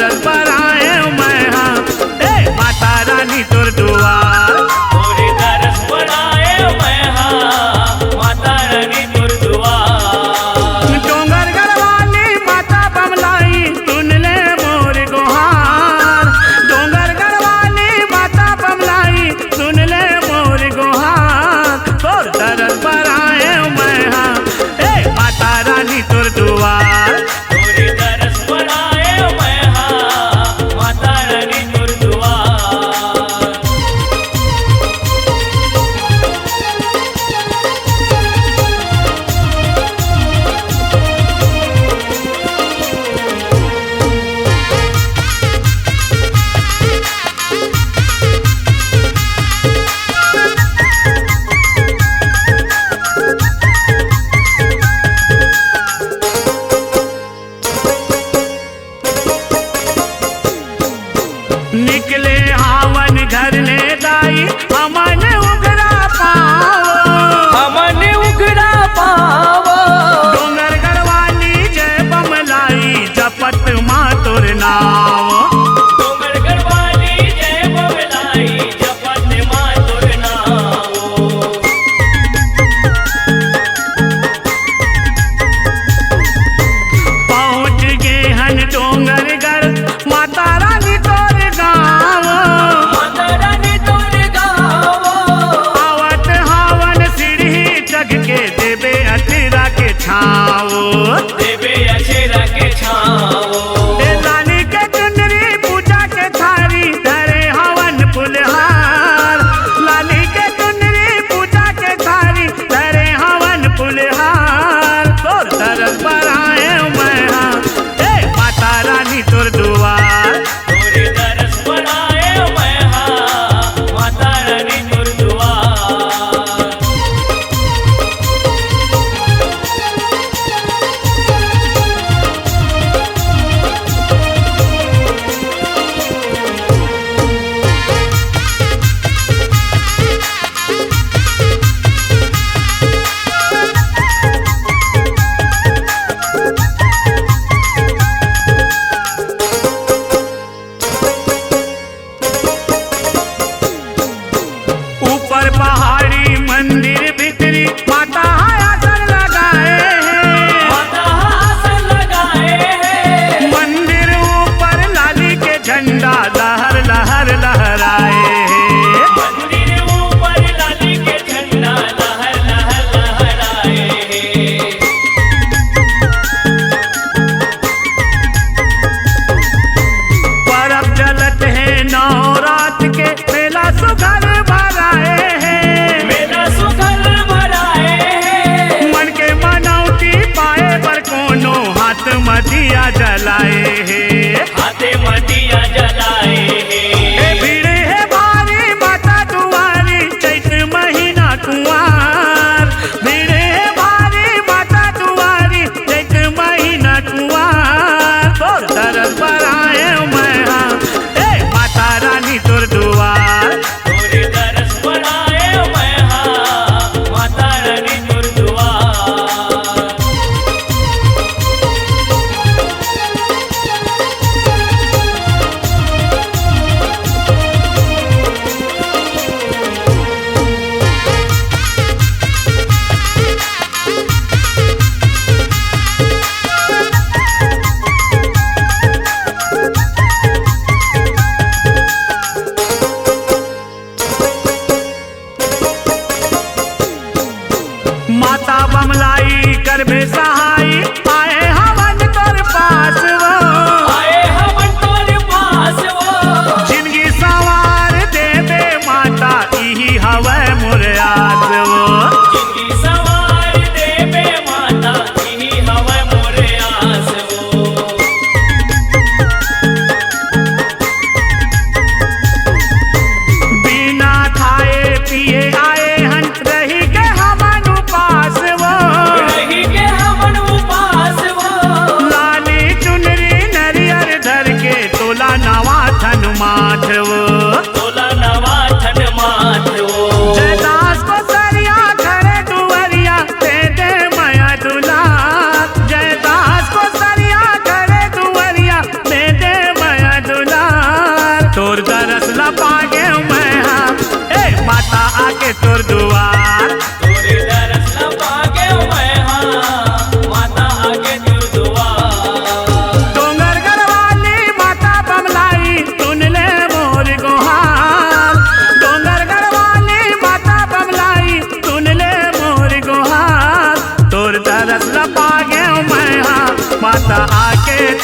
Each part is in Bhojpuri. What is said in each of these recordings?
दरस पर आए मैं हाँ ए माता रानी तुर दुआर। तोरे दरस पर आए मैं हाँ माता रानी तुर दुआर। डोंगरगढ़ वाली माता बमलाई सुन ले मोर गुहार। डोंगरगढ़ वाली माता बमलाई सुन ले मोर गुहार। तोर दरस पर आए मैं हाँ ए माता रानी तुर दुआर। तोरे दरस पर आए मैं हाँ माता रानी तुर दुआर। निकले हावन घर ले दाई अमन उगरा पाओ। हमन उगड़ा पावो। डोंगरगढ़ वाली जय बमलाई जपत माँ तुर नाव। डोंगरगढ़ वाली जय बमलाई जपत माँ तुर नावो। पहुँच गए हन डोंगरगढ़ माता रानी तोर गाँव। माता रानी तुर गावो। आवत हावन सीढ़ी जग के देवे अचरा के छाओ। देवे अचेरा के छावो। ए रानी के चुनरी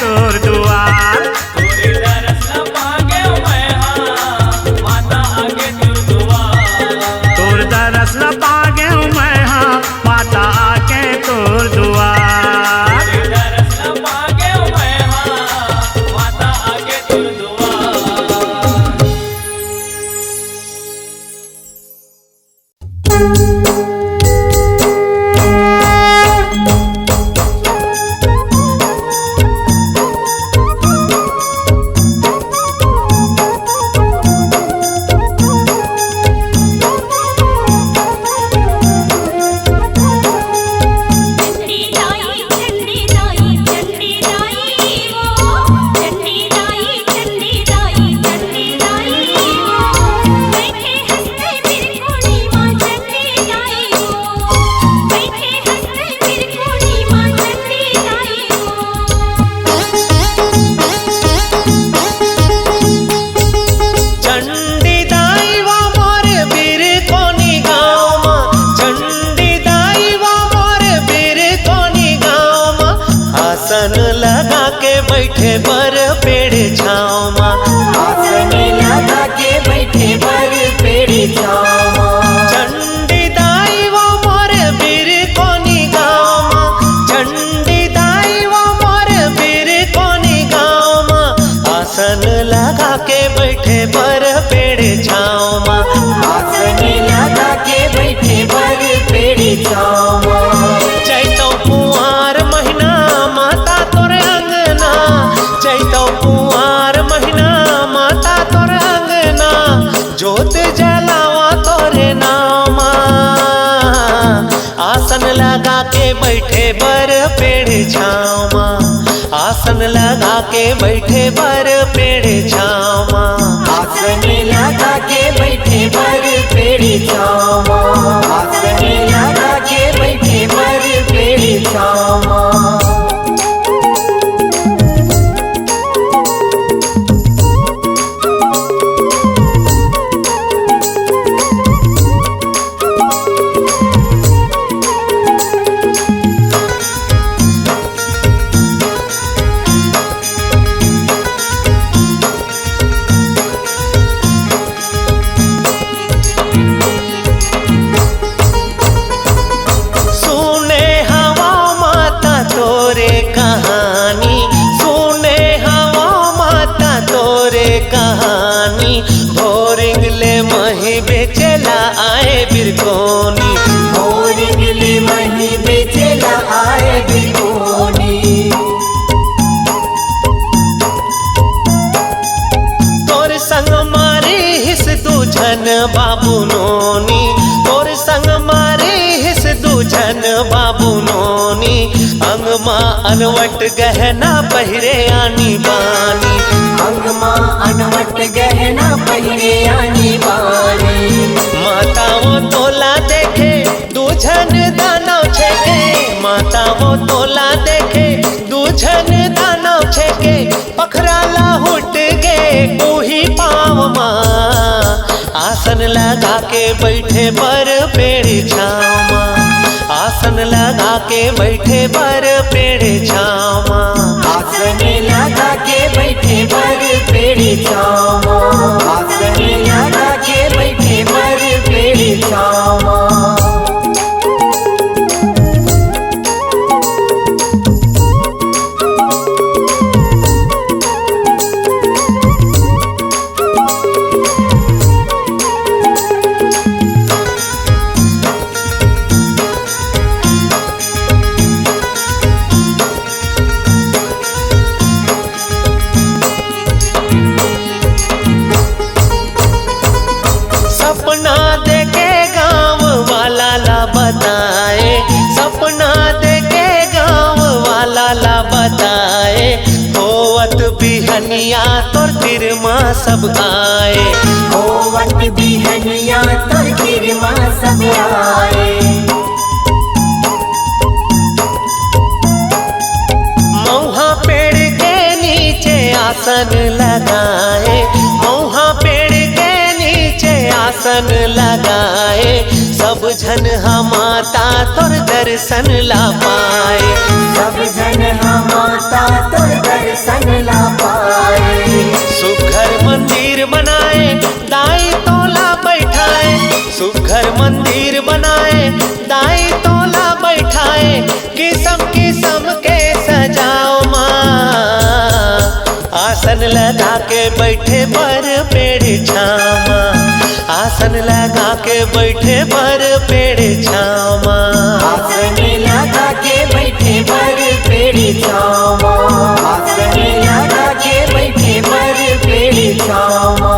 तोर दुआर। तोरे दरस ला मांगे मैं हाँ माता आगे तोर दुआर। तोर दरस ला पागे मैं हाँ माता आके तोर दुआर। तोरे दरस ला मांगे मैं हाँ माता आगे तोर दुआर। चंडी दाई चंडी दाई वो चंडी दाई वो बैठे हंसते मेरे कोनी माँ चंडी दाई वो बैठे हंसते मेरे कोनी माँ चंडी दाई चंडी दाई वा मोर बीर कोनी गाँव माँ। चंडी दाई वा मोर बीर कोनी गाँव माँ। आसन लगा के बैठे बर पेड़ छाँव माँ। आसन लगा के बैठे बर पेड़ छाँव माँ। चंडी दाई वा मोर बीर कोनी गाँव माँ। चंडी दाई वा मोर बीर कोनी गाँव माँ। आसन लगा के बैठे बर पेड़ छाँव माँ। आसन लगा के बैठे बर पेड़ छाँव माँ। चैतौ कुंवार महीना माता तोर अंगना। चैतौ कुंवार महीना माता तोर अंगना। जोत जलावा तोरे नामा। आसन लगा के बैठे बर पेड़ छाँव माँ। आसन लगा के बैठे बर पेड़ छाँव माँ। आसन लगा के बैठे बर पेड़ छाँव माँ। आसन लगा के बैठे बर पेड़ छाँव माँ। सुने हवा माता तोरे कहानी। सुने हवा माता तोरे कहानी। भोरिंगले मही बेचला आए बिरकोनी। और गिली मही बेचला आए बिरकोनी। तोर संग मारे हिस दूझन बाबू नोनी। तोर संग मारे हिस दूझन बाबू नोनी। अंग माँ अनवट गहना पहिरे आनी बानी। अंग माँ अनवट गहना पहिरे आनी बानी। माता वो तोला देखे दूझन दानव छेके। माता वो तोला देखे दूझन दानव छेके। पखराला हुट गे कोही पाव माँ। आसन लगा के बैठे बर पेड़ छाँव माँ। आसन लगा के बैठे बर पेड़ छाँव माँ। आसन लगा के बैठे बर पेड़ छाँव माँ। आसन लगा के बैठे बर पेड़ छाँव माँ। सपना देखे गाँव वाला ला बताए। सपना देखे गाँव वाला ला बताए। होवत बिहनिया तोर तिरमा सब आए। होवत बिहनिया तोर तिरमा सब आए। मौहा पेड़ के नीचे आसन लगाए। मौहा पेड़ के नीचे आसन लगाए सब झन माता तोर दर्शन ला पाए सब जन माता तोर दर्शन ला पाए सुघर मंदिर बनाए दाई तोला बैठाए सुघर मंदिर बनाए दाई तोला बैठाए किस्म किस्म के सजाओ माँ आसन लगा के बैठे बर पेड़ छामा आसन लगा के बैठे बर पेड़ छामा आसन लगा के बैठे बर पेड़ी छावा आसन लगा के बैठे बर पेड़ी छावा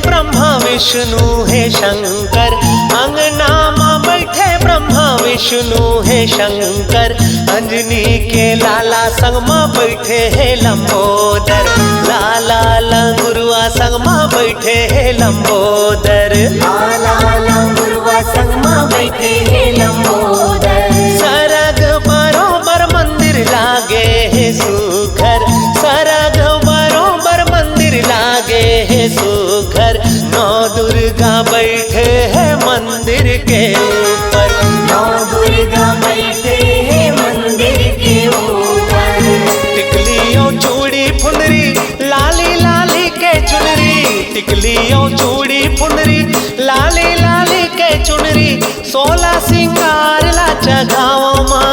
विष्णु है शंकर अंगना माँ बैठे ब्रह्मा विष्णु है शंकर अंजनी के लाला संग माँ बैठे है लंबोदर लाला लंगुरुआ संग माँ बैठे है लंबोदर लाला लंगुरुआ संग माँ बैठे है लंबोदर सरग बरोबर मंदिर लागे है सुघर सरग बरोबर मंदिर लागे है सुघर नौ दुर्गा बैठे हैं मंदिर के ऊपर नौ दुर्गा बैठे हैं मंदिर के ऊपर टिकलियों चूड़ी फुंदरी लाली लाली के चुनरी टिकलियों चूड़ी फुंदरी लाली लाली के चुनरी 16 सिंगार ला जगाओ माँ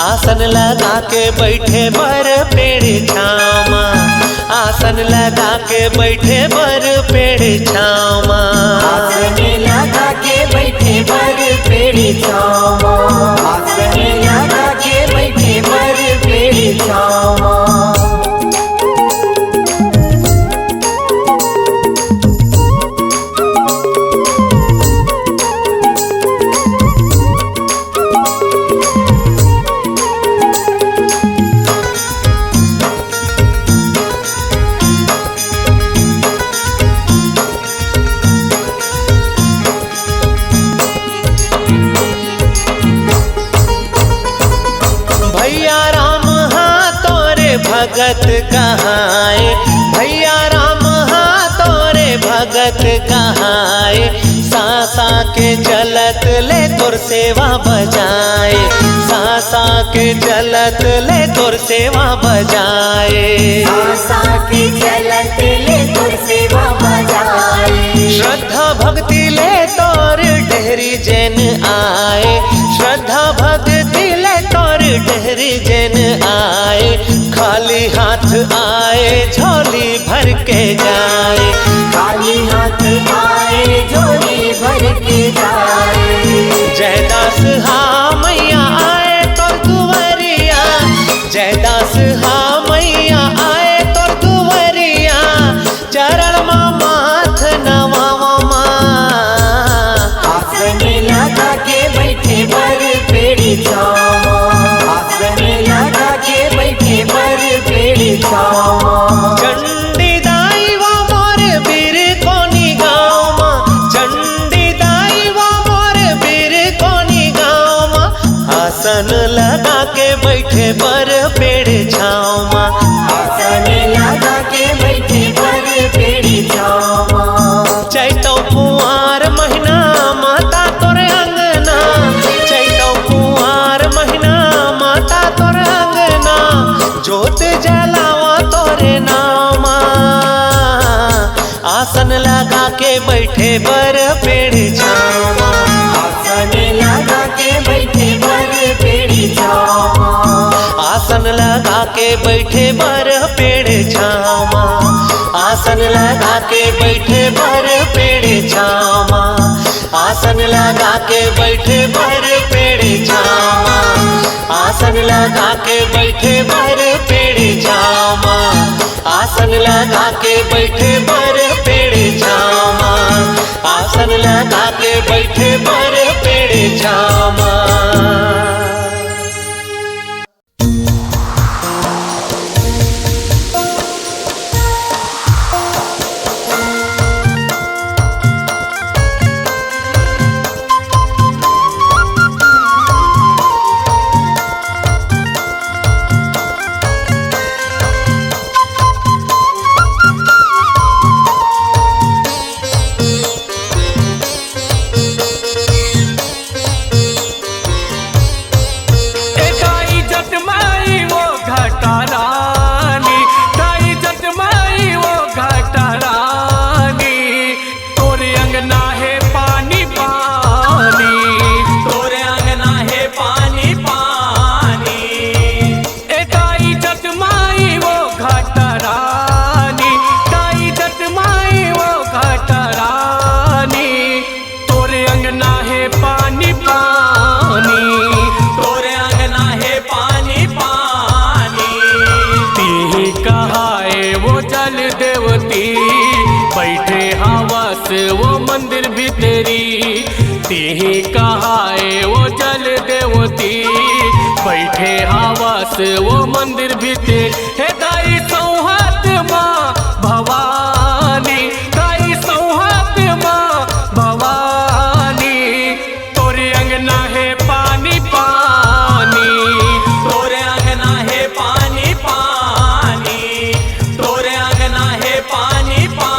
आसन लगा के बैठे बर पेड़ छामा आसन लगा के बैठे बर पेड़ छामा आसन लगा के बैठे बर पेड़ी छावा आसन लगा के बैठे बर पेड़ी छावा भगत कहाए भैया राम हाँ तोरे भगत कहाए सासा के चलत ले तोर सेवा बजाए सासा के चलत ले तोर सेवा बजाए सासा के चलत ले तोर सेवा बजाए श्रद्धा भक्ति ले तोर डेहरी जैन आए श्रद्धा भक्ति ले तोर डेहरी जैन आए खाली हाथ आए झोली भर के जाए खाली हाथ आए झोली भर के जाए जयदास हाँ मैया आए तोर दुवरिया जयदास हाँ मैया आए तोर दुवरिया चरण मा माथ नवावा माँ आसन लगा के बैठे बर पेड़ी छावा आसन लगा के बैठे बर पेड़ी छावा चंडी दाई वा मोर बीर कोनी गाँव माँ चंडी दाई वा मोर बीर कोनी गाँव माँ आसन लगा के बैठे बर पेड़ छाँव माँ आसन लगा के बैठे बर पेड़ी छावा चैतौ कुंवार महीना माता तोरे अंगना चैतौ कुंवार महीना माता तोरे अंगना जोत जलावा तोरे नामा आसन लगा के बैठे बर पेड़ छावा आसन लगा के बैठे बर पेड़ी छावा आसन लगा के बैठे बर पेड़ छावा आसन लगा के बैठे बर पेड़ छावा आसन लगा के बैठे बर पेड़ छावा आसन लगा के बैठे बर पेड़ छावा आसन लगा के बैठे बर पेड़ छावा आसन आसन लगा के बैठे बर पेड़ छामा। वो मंदिर भीतरी तेही कहाए वो जल देवती बैठे आवास वो मंदिर भीतर हे दाई सौहात माँ भवानी दाई सौहात माँ भवानी तोरे अंगना है पानी पानी तोरे अंगना है पानी पानी तोरे अंगना है पानी पानी।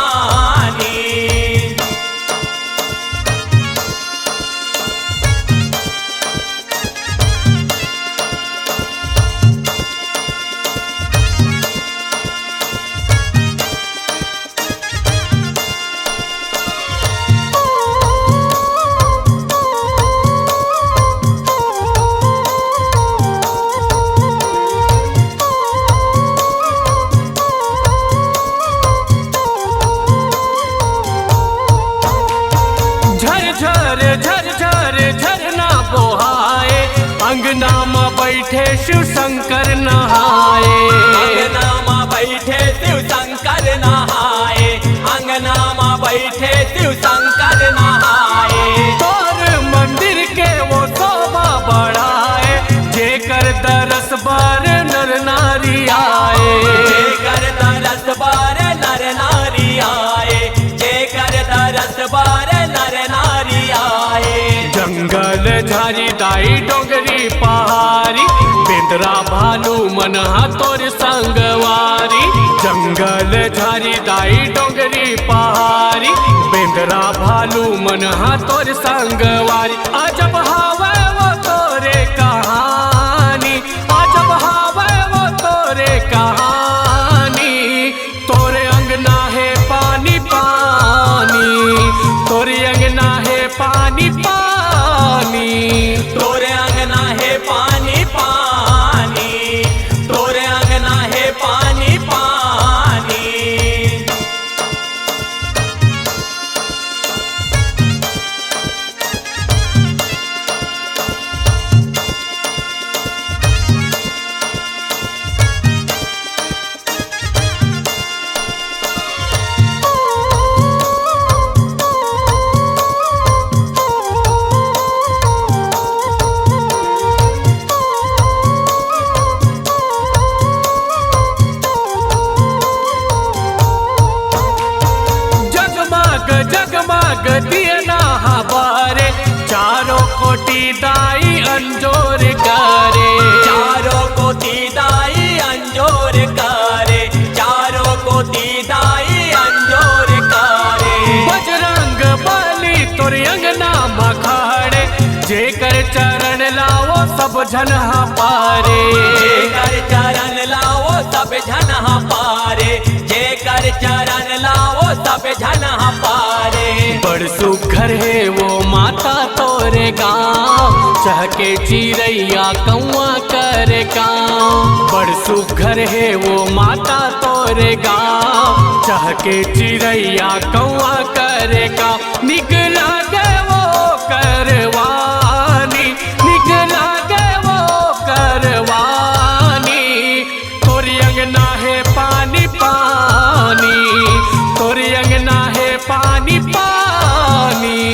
अंगना में बैठे शिव शंकर नहाए अंगना में बैठे शिव शंकर नहाए अंगना में बैठे शिव शंकर नहाए। तोर मंदिर के वो शोभा बढ़ाए जेकर दरस बार नर नारी आए जेकर दरस बार नर नारी आए जेकर दरस बार नर नारी आए। जंगल झारी दाई डोंगरी पहाड़ी बेंदरा भालू मनहा तोर संगवारी जंगल झारी दाई डोंगरी पहाड़ी बेंदरा भालू मनहा तोर संगवारी अजब हवे वो तोरे कहानी अजब हवे वो तोरे कहानी तोरे अंगना है पानी पानी तोरे अंगना है पानी पानी तोरे अंगना है पानी पानी तोरे अंगना है पानी पानी। जगमग दिए ना हमारे चारों कोटि दाई अंजोर करे चारों कोटि दाई अंजोर करे चारों कोटि दाई अंजोर करे। बजरंग बली तोर अंगना मखाड़े जेकर चरण लाओ सब जन पारे जेकर चरण लाओ सब जन पारे जेकर चरण लाओ सब जन पारे। बड़ सुघर है वो माता तोरे गाँव चहके चिड़ैया कौआ करे गाँव बड़ सुघर है वो माता तोरे गाँव चहके चिड़ैया कौआ करे गाँव निकला गए वो करवानी निकला गए वो करवानी तोरी अंगना है पानी पानी तोरी अंगना है पानी पानी।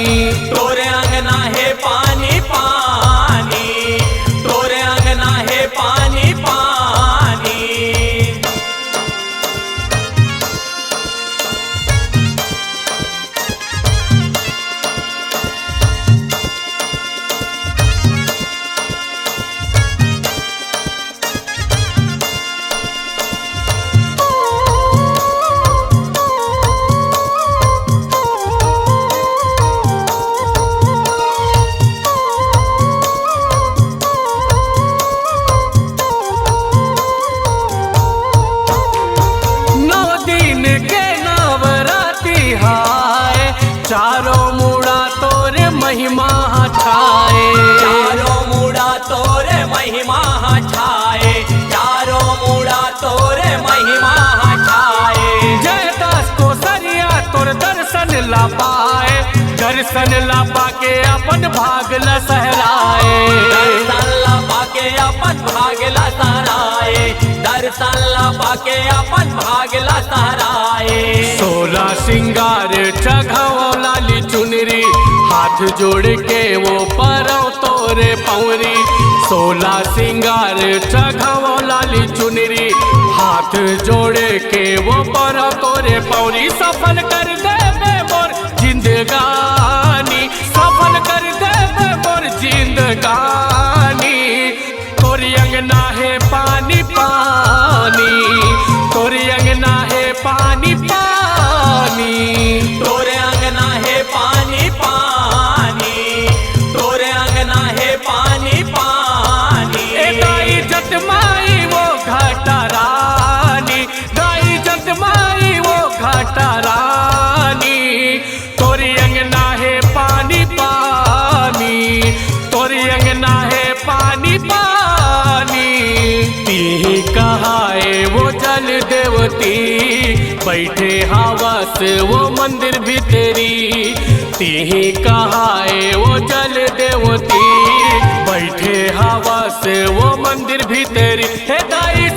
दर्शन ला पाके अपन भाग ल सहराए, दर्शन ला पाके अपन भागला सराए, दर्शन ला पाके अपन भागला सराए। 16 सिंगार चघाओ लाली चुनरी, हाथ जोड़ के वो परौ तोरे पौरी। 16 सिंगार चघाओ लाली चुनरी, हाथ जोड़ के वो परौ तोरे पौरी। सफल कर दे मोर जिंदगानी, सफल कर दे मोर जिंदगानी। तोरी अंगना है पानी पानी, तोरी अंगना है पानी पानी। तोरे अंगना है पानी पानी, तोरे अंगना है पानी पानी। दाई जतमाई वो घाटा रानी, दाई जतमाई वो घाटा रानी। तोरी अंगना है पानी पानी, तोरी अंगना है पानी पानी। ती कहाए वो जल देवती, बैठे हवस वो मंदिर भीतरी। ती कहाए वो जल देवती, बैठे हवस वो मंदिर भीतरी। हे दाई